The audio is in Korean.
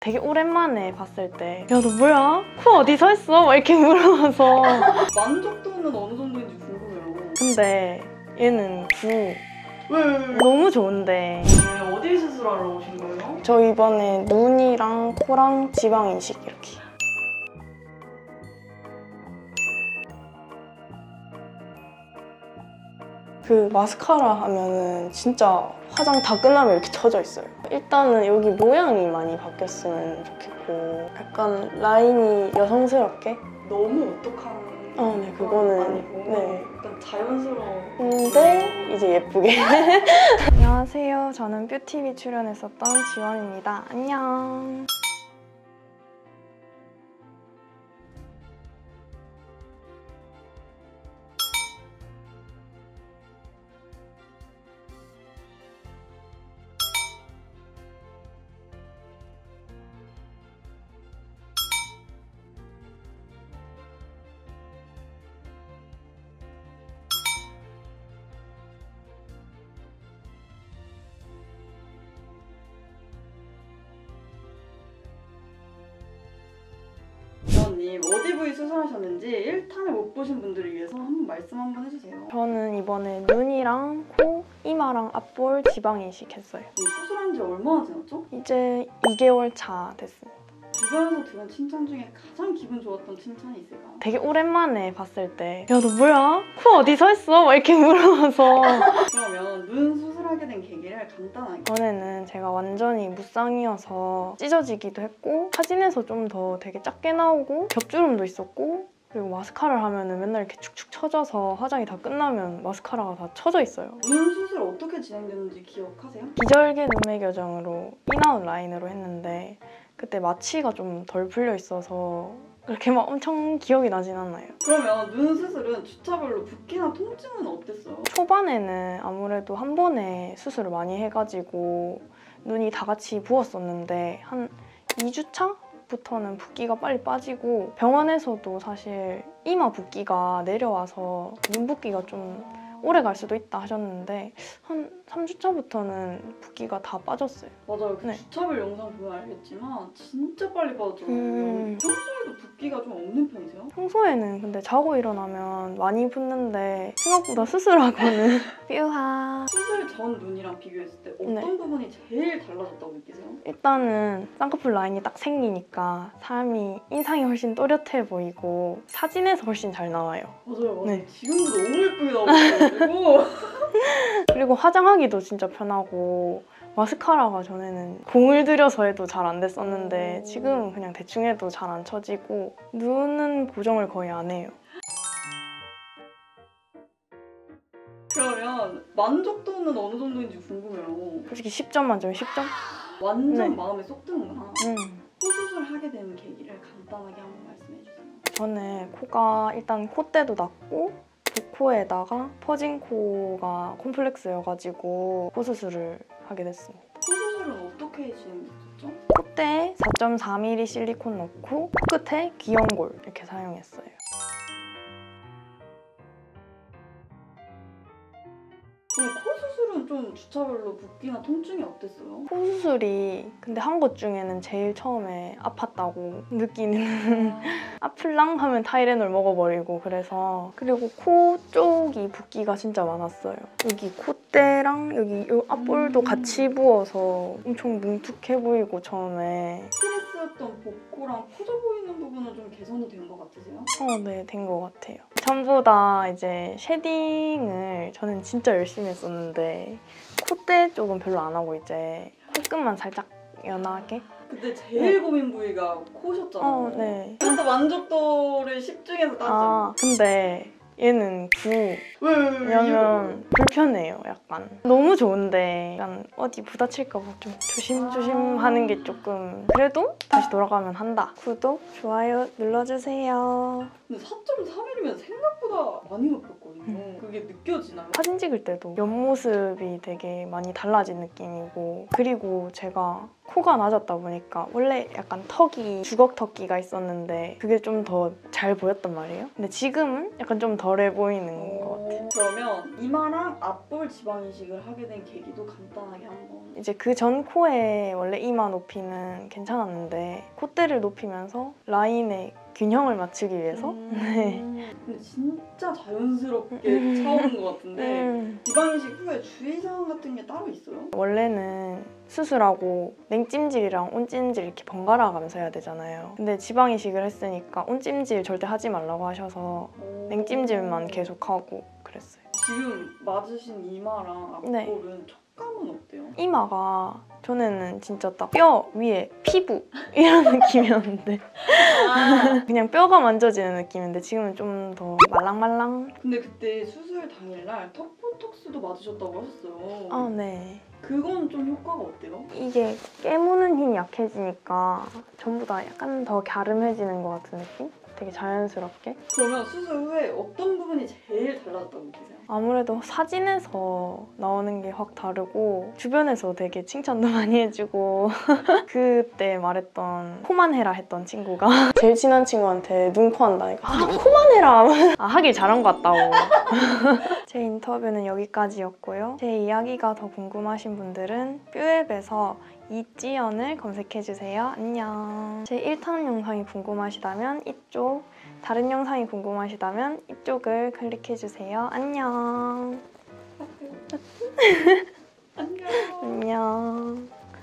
되게 오랜만에 봤을 때 야, 너 뭐야? 코 어디 서 있어? 막 이렇게 물어봐서 만족도는 어느 정도인지 궁금해요. 근데 얘는 9 왜? 너무 좋은데 어디 수술하러 오신 거예요? 저 이번에 눈이랑 코랑 지방 이식 이렇게. 그 마스카라 하면은 진짜 화장 다 끝나면 이렇게 쳐져 있어요. 일단은 여기 모양이 많이 바뀌었으면 좋겠고 약간 라인이 여성스럽게. 너무 오똑한 네, 그거는 아니고 네. 약간 자연스러운 근데 이제 예쁘게. 안녕하세요. 저는 뷰티비 출연했었던 지원입니다. 안녕. 지원님 어디 부위 수술하셨는지 1탄을 못 보신 분들을 위해서 한번 말씀 한번 해주세요. 저는 이번에 눈이랑 코, 이마랑 앞볼 지방 이식했어요. 수술한 지 얼마나 지났죠? 이제 2개월 차 됐습니다. 주변에서 들은 칭찬 중에 가장 기분 좋았던 칭찬이 있을까요? 되게 오랜만에 봤을 때 야, 너 뭐야? 코 어디 서 있어? 막 이렇게 물어봐서 그러면 눈 수술하게 된 계기를 간단하게. 전에는 제가 완전히 무쌍이어서 찢어지기도 했고 사진에서 좀 더 되게 작게 나오고 겹주름도 있었고 그리고 마스카라를 하면은 맨날 이렇게 축축 처져서 화장이 다 끝나면 마스카라가 다 처져 있어요. 눈 수술 어떻게 진행됐는지 기억하세요? 기절개 눈매 교정으로 인아웃 라인으로 했는데 그때 마취가 좀 덜 풀려 있어서 그렇게 막 엄청 기억이 나진 않아요. 그러면 눈 수술은 주차별로 붓기나 통증은 어땠어요? 초반에는 아무래도 한 번에 수술을 많이 해가지고 눈이 다 같이 부었었는데 한 2주차부터는 붓기가 빨리 빠지고 병원에서도 사실 이마 붓기가 내려와서 눈 붓기가 좀 오래 갈 수도 있다 하셨는데 한 3주차부터는 붓기가 다 빠졌어요. 맞아요. 네. 주차별 영상 보면 알겠지만 진짜 빨리 빠졌잖아요. 평소에도 붓기가 좀 없는 편이세요? 평소에는 근데 자고 일어나면 많이 붓는데 생각보다 수술하고는 뾰하. 수술 전 눈이랑 비교했을 때 어떤 네. 부분이 제일 달라졌다고 느끼세요? 일단은 쌍꺼풀 라인이 딱 생기니까 사람이 인상이 훨씬 또렷해 보이고 사진에서 훨씬 잘 나와요. 맞아요. 네. 지금도 너무 예쁘게 나오셔가지고 그리고 화장하기도 진짜 편하고 마스카라가 전에는 공을 들여서 해도 잘 안 됐었는데 지금은 그냥 대충 해도 잘 안 처지고 눈은 고정을 거의 안 해요. 그러면 만족도는 어느 정도인지 궁금해요. 솔직히 10점 만점에 10점? 완전 네. 마음에 쏙 드는구나. 코 수술하게 된 계기를 간단하게 한번 말씀해주세요. 저는 코가 일단 콧대도 낮고 부코에다가 퍼진 코가 콤플렉스여가지고 코 수술을 하게 됐습니다. 코 수술은 어떻게 진행됐었죠? 콧대에 4.4mm 실리콘 넣고 코끝에 귀염골 이렇게 사용했어요. 그럼 코 수술은 좀 주차별로 붓기나 통증이 어땠어요? 코 수술이 근데 한 것 중에는 제일 처음에 아팠다고 느끼는 아플랑 하면 타이레놀 먹어버리고 그래서 그리고 코 쪽이 붓기가 진짜 많았어요. 여기 콧대랑 여기 이 앞볼도 같이 부어서 엄청 뭉툭해 보이고 처음에 스트레스였던 복코랑 커져 보이는 부분은 좀 개선이 된 것 같으세요? 네, 된 것 같아요. 전보다 이제 쉐딩을 저는 진짜 열심히 했었는데 콧대 쪽은 별로 안 하고 이제 코끝만 살짝 연하게? 근데 제일 고민 부위가 코셨잖아요. 네. 그래서 만족도를 10 중에서 따지면 근데 얘는 9. 왜? 왜냐면 불편해요, 약간. 너무 좋은데 약간 어디 부딪힐까 봐 좀 조심조심 하는 게 조금 그래도 다시 돌아가면 한다. 구독, 좋아요 눌러주세요. 근데 4.3mm면 생각보다 많이 높였거든요. 그게 느껴지나요? 사진 찍을 때도 옆모습이 되게 많이 달라진 느낌이고 그리고 제가 코가 낮았다 보니까 원래 약간 턱이 주걱턱기가 있었는데 그게 좀 더 잘 보였단 말이에요. 근데 지금은 약간 좀 덜해 보이는 것 같아요. 그러면 이마랑 앞볼 지방 이식을 하게 된 계기도 간단하게 한번. 이제 그 전 코에 원래 이마 높이는 괜찮았는데 콧대를 높이면서 라인의 균형을 맞추기 위해서 네. 근데 진짜 자연스럽게 차오른 것 같은데 지방 이식 후에 주의사항 같은 게 따로 있어요? 원래는 수술하고 냉찜질이랑 온찜질 이렇게 번갈아 가면서 해야 되잖아요. 근데 지방 이식을 했으니까 온찜질 절대 하지 말라고 하셔서 냉찜질만 계속하고 그랬어요. 지금 맞으신 이마랑 앞볼은 네. 촉감은 어때요? 이마가 전에는 진짜 딱 뼈 위에 피부 이런 느낌이었는데 그냥 뼈가 만져지는 느낌인데 지금은 좀 더 말랑말랑. 근데 그때 수술 당일날 턱보톡스도 맞으셨다고 하셨어요. 아, 네. 그건 좀 효과가 어때요? 이게 깨무는 힘이 약해지니까 전부 다 약간 더 갸름해지는 것 같은 느낌? 되게 자연스럽게. 그러면 수술 후에 어떤 부분이 제일 달라졌다고 느끼세요? 아무래도 사진에서 나오는 게 확 다르고 주변에서 되게 칭찬도 많이 해주고 그때 말했던 코만 해라 했던 친구가 제일 친한 친구한테 눈, 코 한다니까 코만 해라! 하길 잘한 것 같다고. 제 인터뷰는 여기까지였고요. 제 이야기가 더 궁금하신 분들은 뷰앱에서 이지연을 검색해주세요. 안녕. 제 1탄 영상이 궁금하시다면 이쪽, 다른 영상이 궁금하시다면 이쪽을 클릭해주세요. 안녕. 안녕. 안녕.